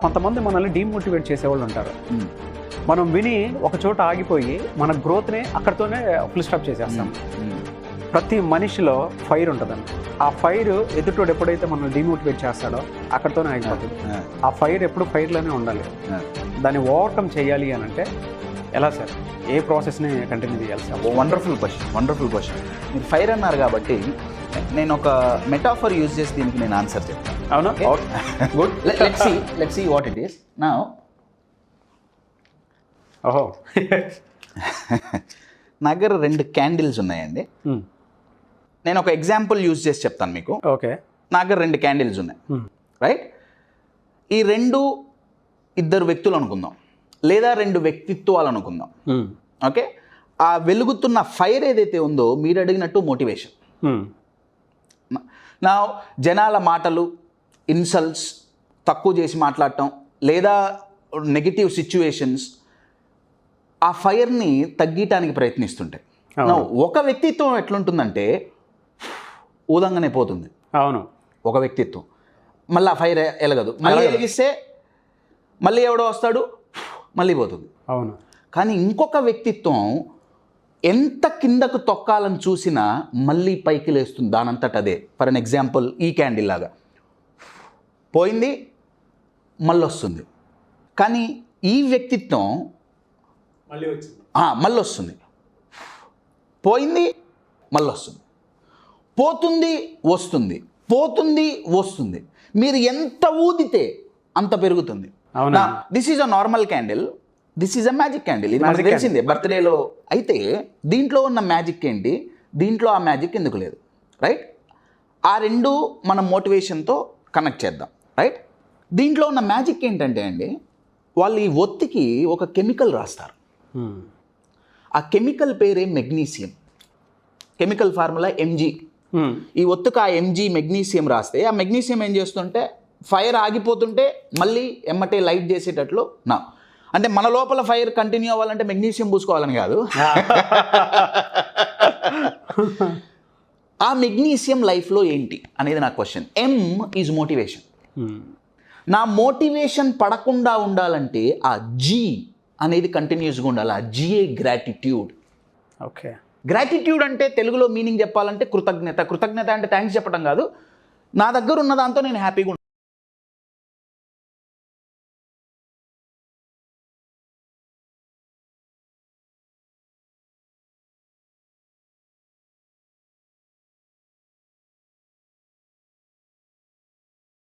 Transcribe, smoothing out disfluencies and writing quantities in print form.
కొంతమంది మనల్ని డీమోటివేట్ చేసేవాళ్ళు ఉంటారు. మనం విని ఒక చోట ఆగిపోయి మన గ్రోత్ని అక్కడితోనే ఫుల్ స్టాప్ చేసేస్తాం. ప్రతి మనిషిలో ఫైర్ ఉంటుందండి. ఆ ఫైర్ ఎదుటోడు ఎప్పుడైతే మనం డీమోటివేట్ చేస్తాడో అక్కడితోనే ఆగిపోతుంది. ఆ ఫైర్ ఎప్పుడు ఫైర్లోనే ఉండాలి. దాన్ని ఓవర్కమ్ చేయాలి అని అంటే ఎలా సార్? ఏ ప్రాసెస్ని కంటిన్యూ చేయాలి సార్? Wonderful question. మీరు ఫైర్ అన్నారు కాబట్టి నేను ఒక మెటాఫర్ యూజ్ చేసి దీనికి నేను ఆన్సర్ చెప్తాను. అవునా? Good. Let's see what it is. Now ఓహో, నా దగ్గర 2 క్యాండిల్స్ ఉన్నాయండి. నేను ఒక ఎగ్జాంపుల్ యూజ్ చేసి చెప్తాను మీకు. ఓకే. నా దగ్గర 2 క్యాండిల్స్ ఉన్నాయి, రైట్? ఈ 2 ఇద్దరు వ్యక్తులు అనుకుందాం, లేదా 2 వ్యక్తిత్వాలు అనుకుందాం. ఓకే. ఆ వెలుగుతున్న ఫైర్ ఏదైతే ఉందో మీరు అడిగినట్టు మోటివేషన్. నా జనాల మాటలు, ఇన్సల్ట్స్, తక్కువ చేసి మాట్లాడటం, లేదా నెగిటివ్ సిచ్యువేషన్స్ ఆ ఫైర్ని తగ్గించడానికి ప్రయత్నిస్తుంటాయి. ఒక వ్యక్తిత్వం ఎట్లుంటుందంటే ఊదంగానే పోతుంది. అవును. ఒక వ్యక్తిత్వం మళ్ళీ ఆ ఫైర్ ఎలగదు, మళ్ళీ వెలిగిస్తే మళ్ళీ ఎవడో వస్తాడు, మళ్ళీ పోతుంది. అవును. కానీ ఇంకొక వ్యక్తిత్వం ఎంత కిందకు తొక్కాలని చూసినా మళ్ళీ పైకి లేస్తుంది దానంతట అదే. ఫర్ అన్ ఎగ్జాంపుల్ ఈ క్యాండిల్ లాగా పోయింది, మళ్ళీ వస్తుంది. కానీ ఈ వ్యక్తిత్వం మళ్ళీ వస్తుంది, పోయింది, మళ్ళీ వస్తుంది, పోతుంది, వస్తుంది, పోతుంది, వస్తుంది. మీరు ఎంత ఊదితే అంత పెరుగుతుంది. This is a normal candle, this is a magic candle. ఇది మనకు తెలిసిందే బర్త్డేలో. అయితే దీంట్లో ఉన్న మ్యాజిక్ ఏంటి, దీంట్లో ఆ మ్యాజిక్ ఎందుకు లేదు, రైట్? ఆ 2 మనం మోటివేషన్తో కనెక్ట్ చేద్దాం, రైట్? దీంట్లో ఉన్న మ్యాజిక్ ఏంటంటే అండి, వాళ్ళు ఈ ఒత్తికి ఒక కెమికల్ రాస్తారు. ఆ కెమికల్ పేరే మెగ్నీషియం. Chemical formula Mg. ఈ ఒత్తుకు ఆ Mg మెగ్నీషియం రాస్తే ఆ మెగ్నీషియం ఏం చేస్తుంటే ఫైర్ ఆగిపోతుంటే మళ్ళీ ఎమ్మటే లైట్ చేసేటట్లు అంటే మన లోపల ఫైర్ కంటిన్యూ అవ్వాలంటే మెగ్నీషియం పూసుకోవాలని కాదు. ఆ మెగ్నీషియం లైఫ్లో ఏంటి అనేది నా క్వశ్చన్. M is motivation. నా మోటివేషన్ పడకుండా ఉండాలంటే ఆ G అనేది కంటిన్యూస్గా ఉండాలి. ఆ G గ్రాటిట్యూడ్. ఓకే. గ్రాటిట్యూడ్ అంటే తెలుగులో మీనింగ్ చెప్పాలంటే కృతజ్ఞత. కృతజ్ఞత అంటే థ్యాంక్స్ చెప్పడం కాదు, నా దగ్గర ఉన్న దాంతో నేను హ్యాపీగా